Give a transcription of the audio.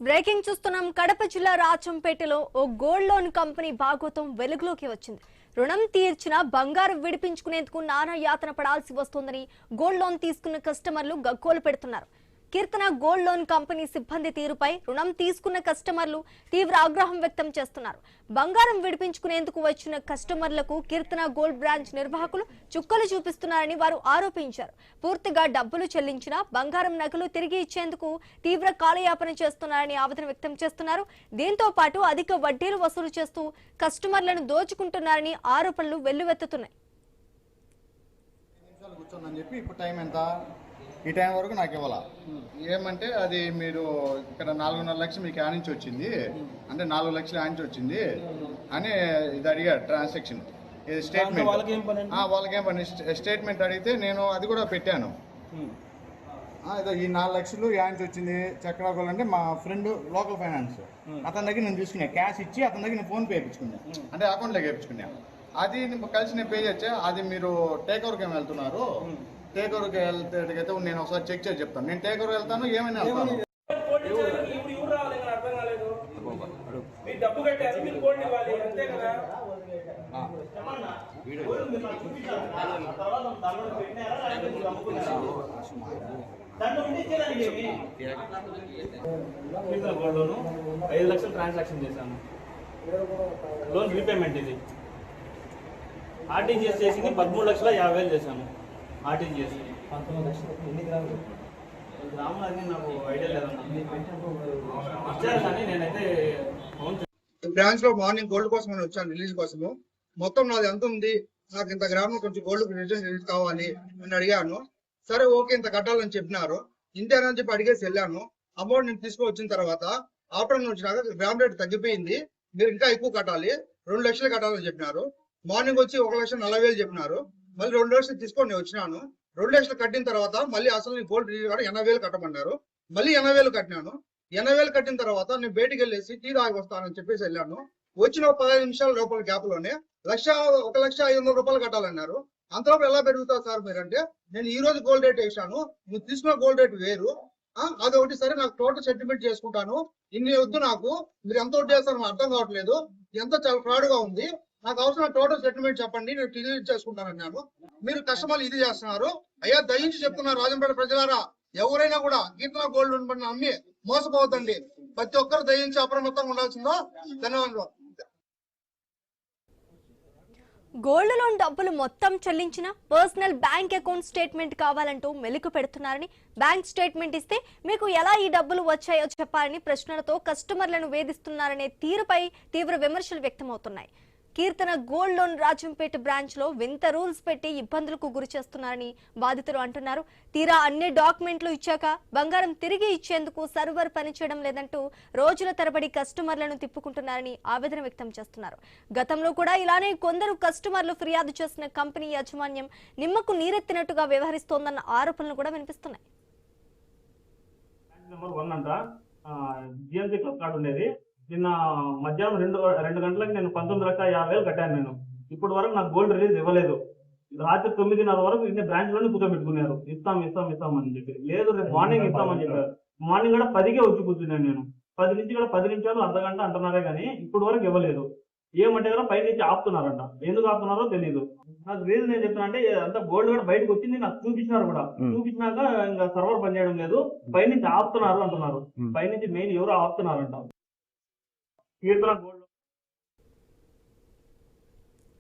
Breaking చూస్తున్నాం. కడప జిల్లా రాచంపేటలో ఓ gold loan company భాగోతం వెలుగులోకి వచ్చింది. రుణం తీర్చిన బంగారం విడిపించుకునేందుకు నానా యాతన పడాల్సి వస్తోందని గోల్డ్ లోన్ తీసుకున్న కస్టమర్లు గగ్గోలు పెడుతున్నారు. కీర్తన గోల్డ్ లోన్ కంపెనీ సిబ్బంది తీరుపై రుణం తీసుకున్న కస్టమర్లు తీవ్ర ఆగ్రహం వ్యక్తం చేస్తున్నారు. బంగారం విడిపించుకునేందుకు వచ్చిన కస్టమర్లకు కీర్తన గోల్డ్ బ్రాంచ్ నిర్వాహకులు చుక్కలు చూపిస్తున్నారని వారు ఆరోపించారు. పూర్తిగా డబ్బులు చెల్లించినా బంగారం నగలు తిరిగి ఇచ్చేందుకు తీవ్ర కాలయాపన చేస్తున్నారని ఆవేదన వ్యక్తం చేస్తున్నారు. దీంతో పాటు అధిక వడ్డీలు వసూలు చేస్తూ కస్టమర్లను దోచుకుంటున్నారని ఆరోపణలు వెల్లువెత్తుతున్నాయి. ఈ టైం వరకు నాకు ఇవ్వాల ఏమంటే అది మీరు ఇక్కడ 4.5 లక్షలు మీకు ఆనించి వచ్చింది అంటే 4 లక్షలు ఆనించి వచ్చింది అని ఇది అడిగారు. ట్రాన్సాక్షన్ స్టేట్మెంట్ వాళ్ళకేం పని స్టేట్మెంట్ అడిగితే నేను అది కూడా పెట్టాను. ఇదో ఈ 4 లక్షలు ఆనించి వచ్చింది చక్రాగోల్ అంటే మా ఫ్రెండ్ లోకల్ ఫైనాన్స్ అతని దగ్గర నేను తీసుకున్నా. క్యాష్ ఇచ్చి అతని దగ్గర నేను ఫోన్ పే వేయించుకున్నా, అంటే అకౌంట్లోకి వేయించుకున్నా. అది కలిసి నేను పే చేయొచ్చా? అది మీరు టేక్ ఓవర్కి ఏమి వెళ్తున్నారు? టేక్ ఓవర్కి వెళ్తే నేను ఒకసారి చెక్ చేసి చెప్తాను. నేను టేక్ ఓవర్ వెళ్తాను, ఏమైనా వెళ్తాను. గోల్డ్ లోన్ 5 లక్షలు ట్రాన్సాక్షన్ చేశాను. లోన్ రీపేమెంట్ ఇది ఆర్టీజీఎస్ చేసింది 13,50,000 చేశాను. ఆర్టీజీఎస్ 19 లక్షలు. ఎన్ని గ్రాములు అని నాకు ఐడియా లేదన్నా. ఇచ్చారు కానీ నేనైతే బ్రాంచ్ లో మార్నింగ్ గోల్డ్ కోసం నేను వచ్చాను, రిలీజ్ కోసము. మొత్తం నాది ఎంత ఉంది, నాకు ఇంత గ్రాములు కొంచెం గోల్డ్ రిలీజ్ కావాలి అని అడిగాను. సరే ఓకే ఇంత కట్టాలని చెప్పినారు. ఇంతేనని చెప్పి అడిగేసి వెళ్ళాను. అమౌంట్ నేను తీసుకువచ్చిన తర్వాత ఆఫ్టర్నూన్ వచ్చినాక గ్రామ్ రేట్ తగ్గిపోయింది, మీరు ఇంకా ఎక్కువ కట్టాలి, 2 లక్షలు కట్టాలని చెప్పినారు. మార్నింగ్ వచ్చి 1,40,000 చెప్పినారు. మళ్ళీ 2 లక్షలు తీసుకొని నేను వచ్చినాను. 2 లక్షలు కట్టిన తర్వాత మళ్ళీ అసలు గోల్డ్ రిలీజ్ కూడా 80,000 కట్టమన్నారు. మళ్ళీ 80,000 కట్టినాను. 80,000 కట్టిన తర్వాత నేను బయటికి వెళ్ళేసి టీ తాగి వస్తానని చెప్పేసి వెళ్ళాను. వచ్చిన 15 నిమిషాల లోపల గ్యాప్ లోనే 1,05,000 కట్టాలన్నారు. అంతలోపు ఎలా పెరుగుతారు సార్ మీరంటే, నేను ఈ రోజు గోల్డ్ రేట్ వేసాను, నువ్వు తీసుకున్న గోల్డ్ రేట్ వేరు, అదొకటి. సరే నాకు టోటల్ సెటిల్మెంట్ చేసుకుంటాను, ఇన్ని వద్దు నాకు, మీరు ఎంత వడ్డీ చేస్తారో అర్థం కావట్లేదు, ఎంత చాలా ఫ్రాడ్ గా ఉంది, నాకు అవసరం టోటల్ సెటిల్మెంట్ చెప్పండి, నేను క్లియర్ చేసుకుంటాను అన్నాను. మీరు కస్టమర్లు ఇది చేస్తున్నారు. అయ్యా దయించి చెప్తున్నారు రాజంపేట ప్రజలారా, ఎవరైనా కూడా కీర్తన గోల్డ్ లోన్ అమ్మి మోసపోవద్దండి. ప్రతి ఒక్కరు దయించి అప్రమత్తంగా ఉండాల్సిందో. ధన్యవాదాలు. గోల్డ్ లోన్ డబ్బులు మొత్తం చెల్లించిన పర్సనల్ బ్యాంక్ అకౌంట్ స్టేట్మెంట్ కావాలంటూ మెలిక పెడుతున్నారని, బ్యాంక్ స్టేట్మెంట్ ఇస్తే మీకు ఎలా ఈ డబ్బులు వచ్చాయో చెప్పాలని ప్రశ్నలతో కస్టమర్లను వేధిస్తున్నారనే తీరుపై తీవ్ర విమర్శలు వ్యక్తమవుతున్నాయి. కీర్తన గోల్డ్ లోన్ రాజంపేట బ్రాంచ్ లో వింత రూల్స్ పెట్టి ఇబ్బందులకు గురి చేస్తున్నారని బాధితులు అంటున్నారు. తీరా అన్ని డాక్యుమెంట్లు ఇచ్చాక బంగారం తిరిగి ఇచ్చేందుకు సర్వర్ పనిచేయడం లేదంటూ రోజుల తరబడి కస్టమర్లను తిప్పుకుంటున్నారని ఆవేదన వ్యక్తం చేస్తున్నారు. గతంలో కూడా ఇలానే కొందరు కస్టమర్లు ఫిర్యాదు చేసిన కంపెనీ యాజమాన్యం నిమ్మకు నీరెత్తినట్టుగా వ్యవహరిస్తోందన్న ఆరోపణలు కూడా వినిపిస్తున్నాయి. నిన్న మధ్యాహ్నం 2 గంటలకు నేను 19,50,000 కట్టాను. నేను ఇప్పటి వరకు నాకు గోల్డ్ రిలీజ్ ఇవ్వలేదు. రాత్రి 9:30 వరకు ఇన్ని బ్రాంచ్ లోనే కూర్చోబెట్టుకున్నారు. ఇస్తాం అని చెప్పి. లేదు రేపు మార్నింగ్ ఇస్తామని చెప్పారు. మార్నింగ్ కూడా 10కే వచ్చి కూర్చున్నాను నేను. 10 నుంచి కూడా 10 నిమిషాలు అర్ధగంట అంటున్నారే కానీ ఇప్పటి వరకు ఇవ్వలేదు. ఏమంటే కదా పై నుంచి ఆపుతున్నారంట. ఎందుకు ఆపుతున్నారో తెలియదు. నాకు రీజన్ ఏం చెప్తున్నా అంటే, అంతా గోల్డ్ కూడా బయటకు వచ్చింది, నాకు చూపించినారు కూడా. చూపించినాక ఇంకా సర్వర్ పనిచేయడం లేదు, పై నుంచి ఆపుతున్నారు అంటున్నారు. పై నుంచి మెయిన్ ఎవరో ఆపుతున్నారంట. కీర్తన గోల్డ్